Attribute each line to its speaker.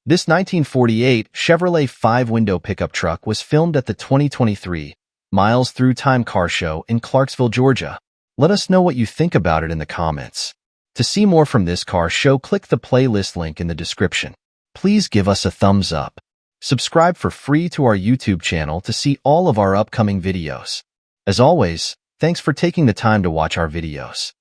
Speaker 1: This 1948 Chevrolet 5-window pickup truck was filmed at the 2023 Miles Through Time car show in Clarkesville, Georgia. Let us know what you think about it in the comments. To see more from this car show, click the playlist link in the description. Please give us a thumbs up. Subscribe for free to our YouTube channel to see all of our upcoming videos. As always, thanks for taking the time to watch our videos.